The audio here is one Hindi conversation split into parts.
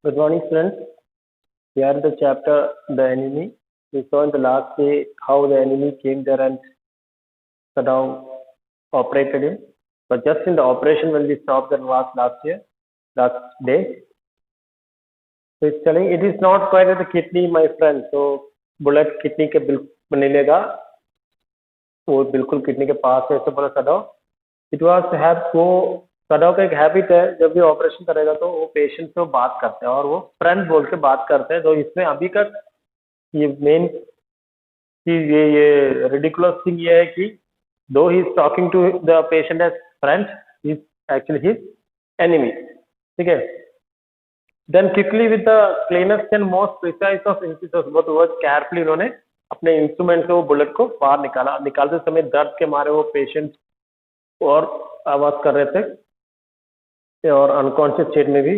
Good morning, friends. We are in the chapter The Enemy. We saw in the last day how the enemy came there and Saddam operated him. But just in the operation when we stopped the last day, so it's telling it is not quite at the kidney, my friend. So bullet kidney के बिल्कुल नहीं लेगा, वो बिल्कुल किडनी के पास है, ऐसे बोला सदाव. इट वॉज हैव वो सदाव का एक हैबिट है, जब भी ऑपरेशन करेगा तो वो पेशेंट से वो बात करते हैं और वो फ्रेंड बोल के बात करते हैं. तो इसमें अभी का ये मेन चीज ये रिडिकुलस थिंग ये है कि though he is talking to the patient as friend, is actually his enemy. ठीक है. Then quickly with the cleanest and most precise of incisors, बहुत केयरफुली उन्होंने अपने इंस्ट्रूमेंट से वो बुलेट को बाहर निकाला. निकालते समय दर्द के मारे वो पेशेंट और आवाज कर रहे थे और अनकॉन्शियस स्टेट में भी,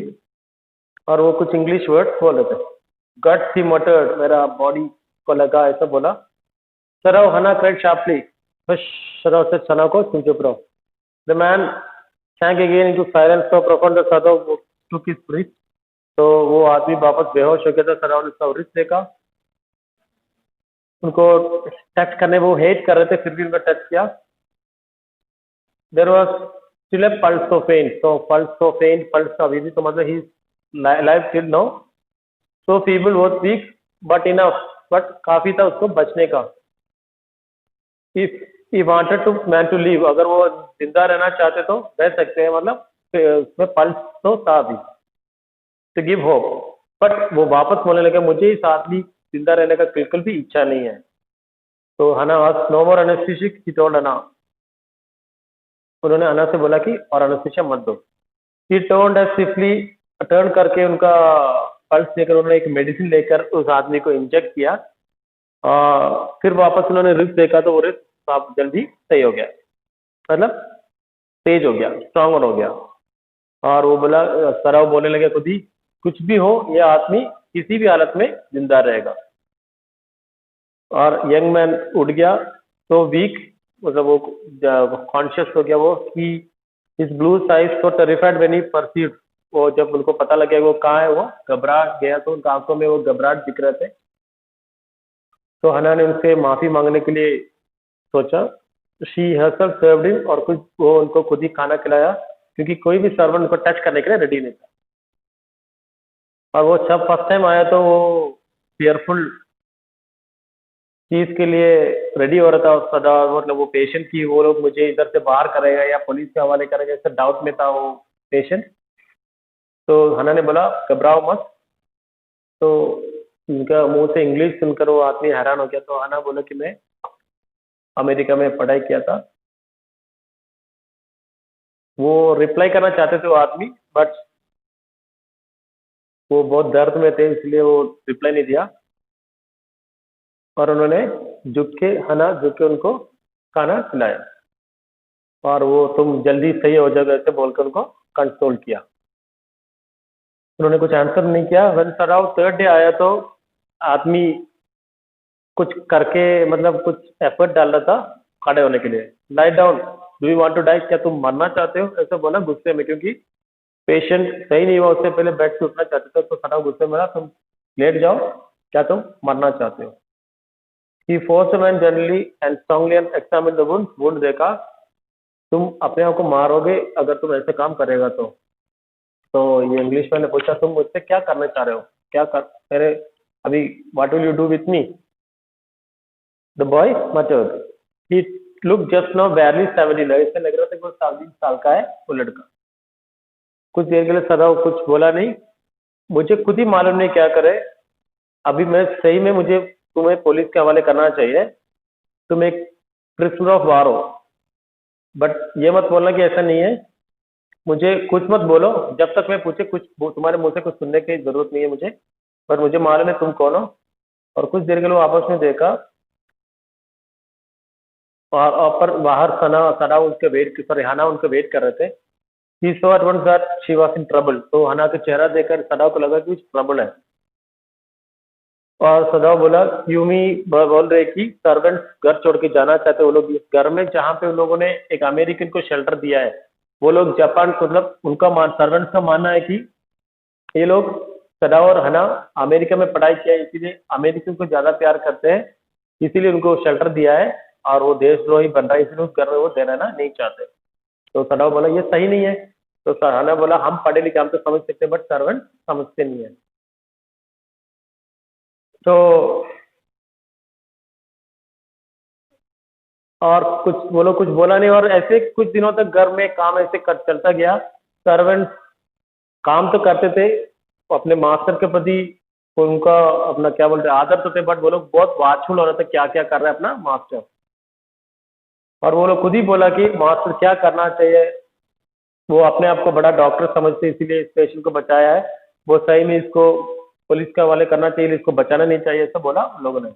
और वो कुछ इंग्लिश वर्ड बोल रहे थे. गट ही मटर्ड, मेरा बॉडी को लगा, ऐसा बोला. सराव हना क्राइड शार्पली, सराव से सना को तुम चुप रहो. The man sank again into silence so profound that Sadav took his breath. तो वो आदमी वापस बेहोश हो गया था. सराव ने उसका वृत्त देखा, उनको टच करने वो हेट कर रहे थे, फिर भी उनको टच किया. There was still a pulse so faint, तो पल्स सो फेंट, पल्स अभी भी, तो मतलब ही life still no, so feeble was weak but enough, but काफी था उसको बचने का. If he wanted to man to live, अगर वो जिंदा रहना चाहते तो रह सकते हैं, मतलब उसमें पल्स तो था अभी. टू गिव होप, बट वो वापस बोलने लगे मुझे इस आदमी जिंदा रहने का बिल्कुल भी इच्छा नहीं है. तो Hana was no more anaesthetic, he told Hana, उन्होंने अना से बोला कि और एनेस्थीसिया मत दो. He turned as swiftly, turn करके उनका पल्स लेकर उन्होंने एक मेडिसिन लेकर उस आदमी को इंजेक्ट किया. फिर वापस उन्होंने रिस्क देखा तो वो रिस्क आप जल्दी सही हो गया, मतलब तेज हो गया, स्ट्रांगर हो गया. और वो बोला, सराव बोलने लगे खुद ही, कुछ भी हो यह आदमी किसी भी हालत में जिंदा रहेगा. और यंग मैन उठ गया, तो वीक, मतलब वो कॉन्शियस हो गया वो, कि इस ब्लू साइज तो टेरिफाइड व्हेन ही परसीव्ड, वो जब उनको पता लगे वो कहाँ है, वो घबरा गया. तो उनकी आंखों में वो घबराहट दिख रहे थे. तो हना ने उनसे माफी मांगने के लिए सोचा. शी हर्सल्फ सर्व्ड हिम, और कुछ वो उनको खुद ही खाना खिलाया, क्योंकि कोई भी सर्वेंट उनको टच करने के लिए रेडी नहीं था. और वो जब फर्स्ट टाइम आया तो वो फेयरफुल चीज के लिए रेडी हो रहा था. सदा मतलब वो पेशेंट की, वो लोग मुझे इधर से बाहर करेगा या पुलिस के हवाले करेगा, ऐसा डाउट में था वो पेशेंट. तो हना ने बोला घबराओ मत. तो उनका मुंह से इंग्लिश सुनकर वो आदमी हैरान हो गया. तो हना बोला कि मैं अमेरिका में पढ़ाई किया था. वो रिप्लाई करना चाहते थे वो आदमी, बट वो बहुत दर्द में थे, इसलिए वो रिप्लाई नहीं दिया. और उन्होंने हना झुक के उनको खाना खिलाया, और वो तुम जल्दी सही हो जाओगे ऐसे बोलकर उनको कंसोल किया. उन्होंने कुछ आंसर नहीं किया. व्हेन सराव थर्ड डे आया तो आदमी कुछ करके, मतलब कुछ एफर्ट डाल रहा था खड़े होने के लिए. Lie down, do you want to die, क्या तुम मरना चाहते हो, ऐसा बोला गुस्से में, क्योंकि पेशेंट सही नहीं हुआ, उससे पहले बेड से उठना चाहते थे. तो सराव गुस्से में, तुम लेट जाओ, क्या तुम मरना चाहते हो. He forced a man generally and strongly and examined the wound. wound देखा, तुम अपने आप को मारोगे अगर तुम ऐसे काम करेगा तो. ये इंग्लिश में ने पूछा, तुम मुझसे क्या करना चाह रहे हो, क्या कर मेरे अभी, what will you do with me? The boy muttered. He looked just now barely 17. ऐसे लग रहा था कि वो 17 साल का है वो लड़का. कुछ देर के लिए सदाव कुछ बोला नहीं. मुझे खुद ही मालूम नहीं क्या करे अभी. मैं सही में, मुझे तुम्हें पुलिस के हवाले करना चाहिए. तुम एक प्रिजनर ऑफ वार हो, बट ये मत बोलना कि ऐसा नहीं है. मुझे कुछ मत बोलो जब तक मैं पूछे, कुछ तुम्हारे मुंह से कुछ सुनने की जरूरत नहीं है मुझे, पर मुझे मालूम है तुम कौन हो. और कुछ देर के लिए आपस में देखा, और पर बाहर सना उनके वेट, सॉरी हना उनके वेट कर रहे थे. He saw at once that she was in trouble. तो हना का चेहरा देखकर सदाव को लगा कि कुछ ट्रबल है. और सदाव बोला, यूमी बोल रहे कि सर्वेंट्स घर छोड़ के जाना चाहते. वो लोग इस घर में जहाँ पे उन लोगों ने एक अमेरिकन को शेल्टर दिया है, वो लोग जापान, मतलब उनका सर्वेंट्स का मानना है कि ये लोग सदाव और हना अमेरिका में पढ़ाई किया है, इसीलिए अमेरिकन को ज्यादा प्यार करते हैं, इसीलिए उनको शेल्टर दिया है, और वो देशद्रोही बन रहा है इसलिए उस घर में वो देना नहीं चाहते। तो सदाव बोला ये सही नहीं है। तो हना बोला हम पढ़े लिखे, हम तो समझ सकते हैं, बट सर्वेंट समझते नहीं है। तो और कुछ बोलो, कुछ बोला नहीं, और ऐसे कुछ दिनों तक घर में काम ऐसे चलता गया। सर्वेंट काम तो करते थे, अपने मास्टर के प्रति उनका अपना क्या बोलते हैं आदर तो थे, बट वो लोग बहुत वाचफुल हो रहे थे क्या क्या कर रहा है अपना मास्टर। और वो लोग खुद ही बोला कि मास्टर क्या करना चाहिए, वो अपने आप को बड़ा डॉक्टर समझते इसीलिए इस पेशेंट को बचाया है, वो सही में इसको पुलिस के हवाले करना चाहिए, इसको बचाना नहीं चाहिए, ऐसा बोला लोगों ने।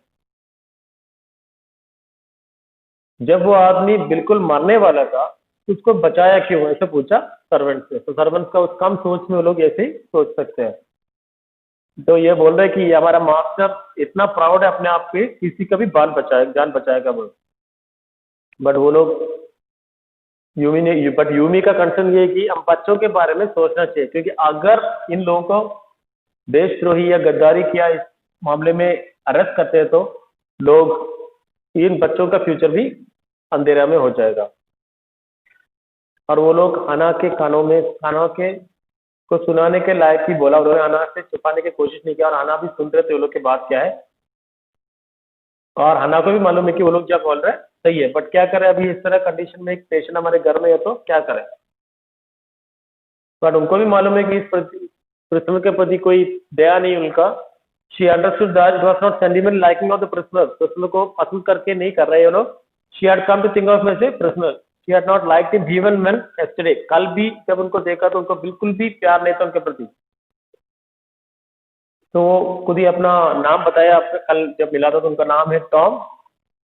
जब वो आदमी बिल्कुल मरने वाला था तो उसको बचाया क्यों, ऐसे पूछा सर्वेंट से। तो सर्वेंट का उस कम सोच में वो लोग ऐसे ही सोच सकते हैं। तो ये बोल रहे हैं कि हमारा मास्टर इतना प्राउड है अपने आप पे, किसी का भी जान बचाएगा वो। बट वो लोग यूमी का कंसर्न ये है कि हम बच्चों के बारे में सोचना चाहिए, क्योंकि अगर इन लोगों को देशद्रोही या गद्दारी किया इस मामले में अरेस्ट करते हैं तो लोग इन बच्चों का फ्यूचर भी अंधेरा में हो जाएगा। और वो लोग हना के कानों के को सुनाने के लायक ही बोला, उन्होंने हना से छुपाने की कोशिश नहीं किया, और हना भी सुन रहे थे वो लोग की बात क्या है, और हना को भी मालूम है कि वो लोग क्या बोल रहे हैं सही है, बट क्या करें अभी इस तरह कंडीशन में एक पेशेंट हमारे घर में है तो क्या करें। बट उनको भी मालूम है कि इस प्रिजनर के प्रति कोई दया नहीं उनका। She understood that it was not sentiment liking of the prisoner को पसंद करके नहीं कर रहे ये लोग। She had come to think of में से prisoner, she had not liked him even when yesterday, कल भी जब उनको देखा तो उनको बिल्कुल भी प्यार नहीं था उनके प्रति। तो वो खुद ही अपना नाम बताया, आपने कल जब मिला था तो उनका नाम है टॉम,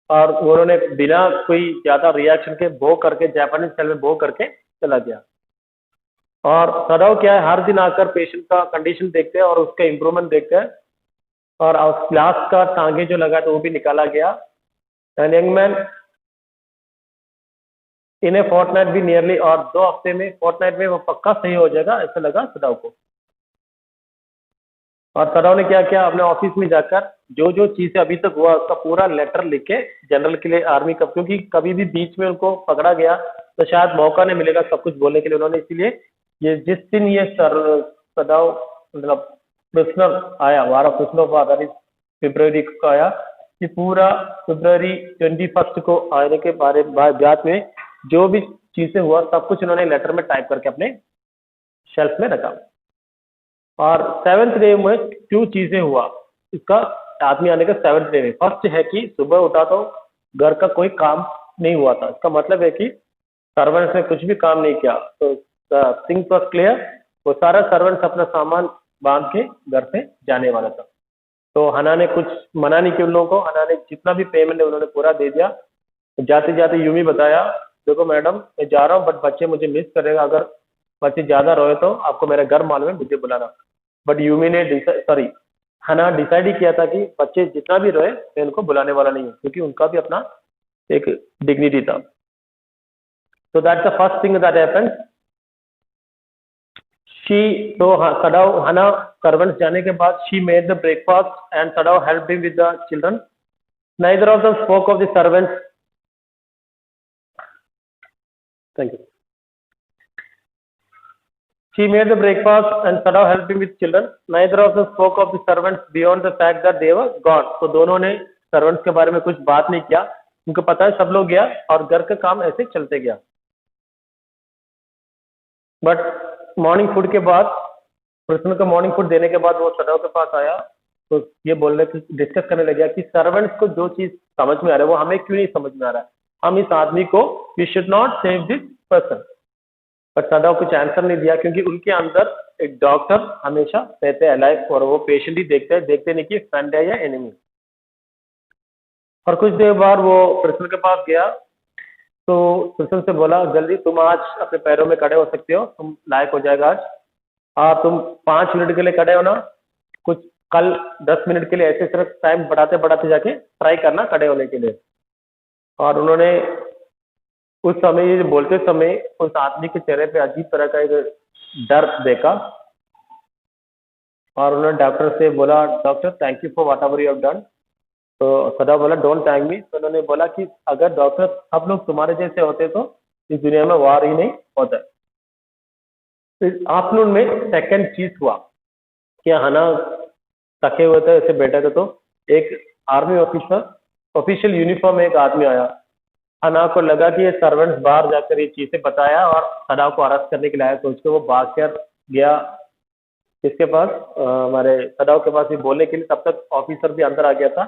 और उन्होंने बिना कोई ज्यादा रिएक्शन के बो करके जापानीज स्टाइल में बो करके चला गया। और सदाव क्या है, हर दिन आकर पेशेंट का कंडीशन देखते हैं और उसका इम्प्रूवमेंट देखते हैं, और ग्लास का टांगे जो लगा था वो भी निकाला गया। And young man in a fortnight भी नियरली, और 2 हफ्ते में फोर्टनाइट में वो पक्का सही हो जाएगा ऐसा लगा सदाव को। और सदाव ने क्या किया, अपने ऑफिस में जाकर जो जो चीजें अभी तक हुआ उसका पूरा लेटर लिख के जनरल के लिए आर्मी का, क्योंकि कभी भी बीच में उनको पकड़ा गया तो शायद मौका नहीं मिलेगा सब कुछ बोलने के लिए, उन्होंने इसीलिए ये जिस दिन ये सदाव मतलब प्रिजनर आया, वारा प्रिजनर फरवरी को आया, कि पूरा फरवरी 21 को आने के बाद में जो भी चीजें हुआ सब कुछ उन्होंने लेटर में टाइप करके अपने शेल्फ में रखा। और 7th डे में 2 चीजें हुआ इसका आदमी आने का 7th डे में। फर्स्ट है कि सुबह उठा तो घर का कोई काम नहीं हुआ था, इसका मतलब है कि सर्वेंट्स ने कुछ भी काम नहीं किया, तो थिंग्स वाज क्लियर, वो सारा सर्वेंट्स अपना सामान बांध के घर से जाने वाला था। तो हना ने कुछ मना नहीं किया उन लोगों को, हना ने जितना भी पेमेंट है उन्होंने पूरा दे दिया। जाते जाते यूमी बताया देखो मैडम मैं जा रहा हूँ बट बच्चे मुझे मिस करेगा, अगर बच्चे ज्यादा रोए तो आपको मेरा घर मालूम है मुझे बुलाना। बट यूमी ने हना डिसाइड ही किया था कि बच्चे जितना भी रोए मैं उनको बुलाने वाला नहीं हूँ, क्योंकि उनका भी अपना एक डिग्निटी था। तो that's the first thing that happened. सदाव हना सर्वेंट्स जाने के बाद she made the breakfast and सदाव helped him with the children. Neither of them spoke of the servants. Thank you. She made the breakfast and Sadav helped him with children. Neither of them spoke of the servants beyond the fact that they were gone. तो दोनों ने सर्वेंट्स के बारे में कुछ बात नहीं किया, उनको पता है सब लोग गया और घर का काम ऐसे चलते गया। बट मॉर्निंग फूड के बाद, प्रिजनर को मॉर्निंग फूड देने के बाद वो सदाव के पास आया, तो ये बोलने की डिस्कस करने लगा कि सर्वेंट्स को जो चीज समझ में आ रहा है वो हमें क्यों नहीं समझ में आ रहा है, हम इस आदमी को we should not save this person. But Sadao कुछ आंसर नहीं दिया, क्योंकि उनके अंदर एक डॉक्टर हमेशा रहते हैं अलाइव, और वो पेशेंट ही देखते नहीं कि फ्रेंड है या एनिमी। और कुछ देर बाद वो प्रिजनर के पास गया, तो प्रिजनर से बोला जल्दी तुम आज अपने पैरों में खड़े हो सकते हो, तुम लायक हो जाएगा आज, तुम 5 मिनट के लिए खड़े हो ना, कुछ कल 10 मिनट के लिए ऐसे सिर्फ टाइम बढ़ाते जाके ट्राई करना खड़े होने के लिए। और उन्होंने उस समय ये बोलते समय उस आदमी के चेहरे पे अजीब तरह का एक डर देखा, और उन्होंने डॉक्टर से बोला, doctor thank you for what ever you have done. तो सदाव बोला डोंट थैंक मी। तो उन्होंने बोला कि अगर डॉक्टर सब लोग तुम्हारे जैसे होते तो इस दुनिया में वार ही नहीं होता। आफ्टरनून में सेकंड चीज हुआ कि हना थके हुए थे, ऐसे बैठे थे, तो एक आर्मी ऑफिसर ऑफिशियल यूनिफॉर्म में एक आदमी आया। हना को लगा कि ये सर्वेंट्स बाहर जाकर ये चीजें बताया और सदाव को अरेस्ट करने के लिए आया, सोच के वो भाग कर गया किसके पास, हमारे सदाव के पास भी बोलने के लिए। तब तक ऑफिसर भी अंदर आ गया था।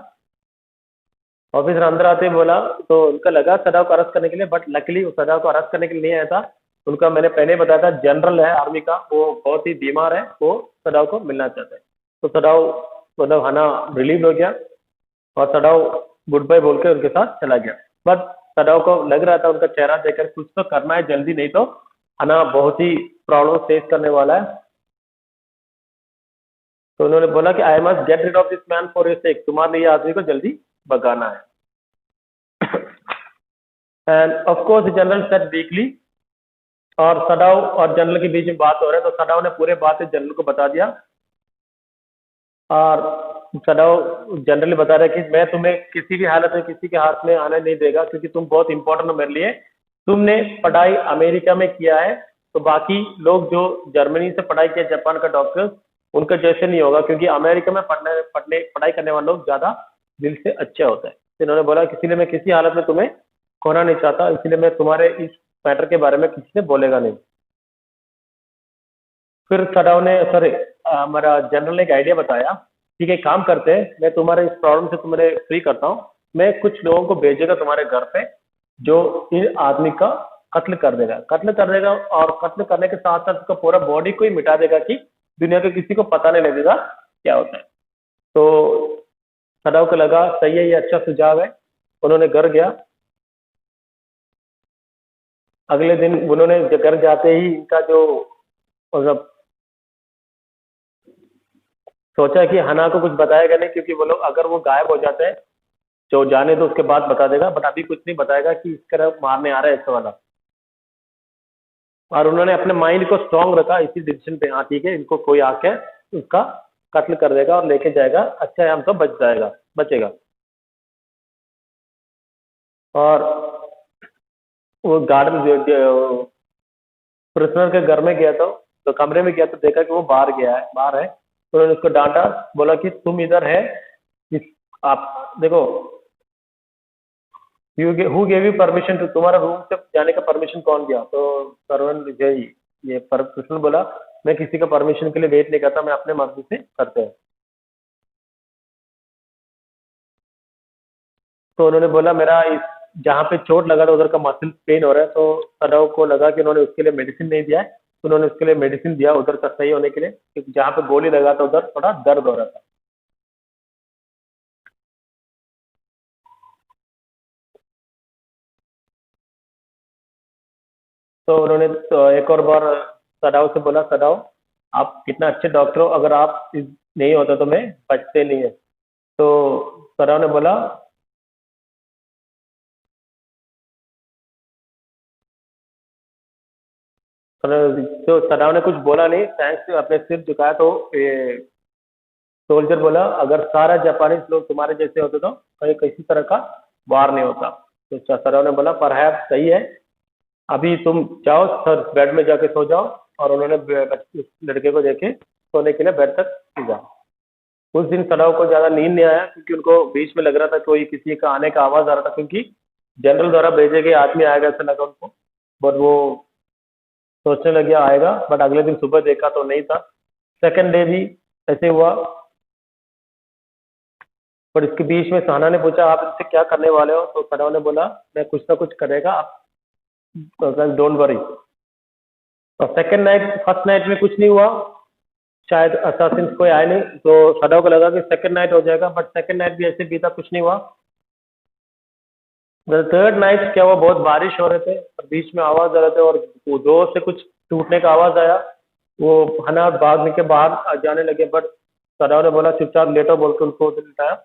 ऑफिसर अंदर आते ही बोला, तो उनका लगा सदाव को अरेस्ट करने के लिए, बट लकीली वो सदाव को अरेस्ट करने के लिए नहीं आया था। उनका मैंने पहले बताया था जनरल है आर्मी का, वो बहुत ही बीमार है, वो सदाव को मिलना चाहता है। तो सदाव मतलब हना रिलीव हो गया और सदाव गुड बाय बोल के उनके साथ चला गया। बट सदाव को लग रहा था उनका चेहरा देखकर कुछ तो करना है जल्दी, नहीं तो हना बहुत ही प्रॉब्लम फेस करने वाला है। तो उन्होंने बोला कि I must get rid of this man for your sake, तुम्हारे लिए आदमी को जल्दी भगाना है। And of course general said weakly, और सदाव और जनरल के बीच में बात हो रहा है, तो सदाव ने पूरे बात जनरल को बता दिया। और सदाव जनरली बता रहा है कि मैं तुम्हें किसी भी हालत में किसी के हाथ में आने नहीं देगा, क्योंकि तुम बहुत इंपॉर्टेंट हो मेरे लिए। तुमने पढ़ाई अमेरिका में किया है, तो बाकी लोग जो जर्मनी से पढ़ाई किया, जापान का डॉक्टर, उनका जैसे नहीं होगा, क्योंकि अमेरिका में पढ़ाई करने वाले लोग ज्यादा दिल से अच्छे होते हैं। तो इन्होंने बोला कि इसलिए मैं किसी हालत में तुम्हें खोना नहीं चाहता, इसलिए मैं तुम्हारे इस मैटर के बारे में किसी से बोलेगा नहीं। फिर सदाव ने सॉरी हमारा जनरल ने एक आइडिया बताया, ठीक है काम करते हैं, मैं तुम्हारे इस प्रॉब्लम से तुम्हें फ्री करता हूँ, मैं कुछ लोगों को भेजेगा तुम्हारे घर पे जो इस आदमी का कत्ल कर देगा और कत्ल करने के साथ साथ उसका पूरा बॉडी को ही मिटा देगा कि दुनिया के किसी को पता नहीं लगेगा क्या होता है। तो सदाव को लगा सही है, ये अच्छा सुझाव है। उन्होंने घर गया। अगले दिन उन्होंने घर जाते ही इनका जो मतलब सोचा कि हना को कुछ बताएगा नहीं, क्योंकि वो लोग अगर वो गायब हो जाते हैं जो जाने तो उसके बाद बता देगा, बट अभी कुछ नहीं बताएगा कि इस तरह मारने आ रहा है ऐसा वाला। और उन्होंने अपने माइंड को स्ट्रांग रखा इसी डिसीजन पे, हाँ ठीक है इनको कोई आके उसका कत्ल कर देगा और लेके जाएगा, अच्छा है हम तो बचेगा। और वो गार्डन प्रिजनर के घर में गया तो कमरे में गया तो देखा कि वो बाहर है। तो उन्होंने उसको डांटा, बोला कि तुम इधर है, आप देखो who gave you permission to, तुम्हारा रूम से जाने का परमिशन कौन दिया? तो सर्वेंट जय ये कृष्ण बोला मैं किसी का परमिशन के लिए वेट नहीं करता, मैं अपने मर्जी से करते हैं। तो उन्होंने बोला मेरा इस जहाँ पे चोट लगा था उधर का मसल पेन हो रहा है। तो सदाव को लगा कि उन्होंने उसके लिए मेडिसिन नहीं दिया है, तो उन्होंने उसके लिए मेडिसिन दिया उधर का सही होने के लिए, क्योंकि जहाँ पे गोली लगा था उधर थोड़ा दर्द हो रहा था। तो उन्होंने तो एक और बार सदाव से बोला, सदाव आप कितना अच्छे डॉक्टर हो, अगर आप नहीं होता तो मैं बचते नहीं है। तो सदाव ने बोला तो सदाव ने कुछ बोला नहीं, थैंक्स अपने सिर झुकाया। तो ये सोल्जर बोला अगर सारा जापानीज लोग तुम्हारे जैसे होते तो कहीं किसी तरह का वार नहीं होता। तो सदाव ने बोला पर है सही है, अभी तुम जाओ सर बेड में जाके सो जाओ। और उन्होंने उस लड़के को देखे सोने के लिए बेड तक भेजा। उस दिन सदाव को ज्यादा नींद नहीं आया, क्योंकि उनको बीच में लग रहा था कोई किसी का आने का आवाज आ रहा था, क्योंकि जनरल द्वारा भेजे गए आदमी आएगा ऐसा लगा उनको। बट वो सोचने लगे आएगा, बट अगले दिन सुबह देखा तो नहीं था। सेकंड डे भी ऐसे हुआ। पर इसके बीच में सहना ने पूछा आप इससे क्या करने वाले हो? तो सदाव ने बोला मैं कुछ ना कुछ करेगा, आप डोंट वरी। और सेकंड नाइट फर्स्ट नाइट में कुछ नहीं हुआ, शायद असासिन कोई आए नहीं, तो सदाव को लगा कि सेकंड नाइट हो जाएगा, बट सेकंड नाइट भी ऐसे बीता, कुछ नहीं हुआ। थर्ड नाइट क्या हुआ, बहुत बारिश हो रहे थे और बीच में आवाज आ रहे थे और वो जोर से कुछ टूटने का आवाज आया। वो हना भागने के बाहर जाने लगे, बट सदाव ने बोला चुपचाप लेटो बोल के उनको उधर लिटाया।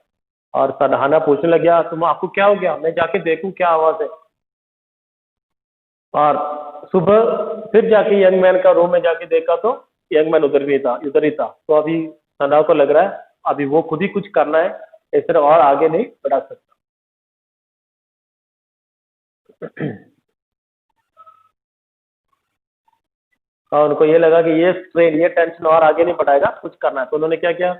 और सदहाना पूछने लग गया तुम आपको क्या हो गया, मैं जाके देखूं क्या आवाज है। और सुबह फिर जाके यंग मैन का रूम में जाके देखा तो यंग मैन उधर ही था। तो अभी तनाव को लग रहा है अभी वो खुद ही कुछ करना है, इस तरह और आगे नहीं बढ़ा सकता। और उनको ये लगा कि ये स्ट्रेन, ये टेंशन और आगे नहीं बढ़ाएगा, कुछ करना है, तो उन्होंने क्या किया,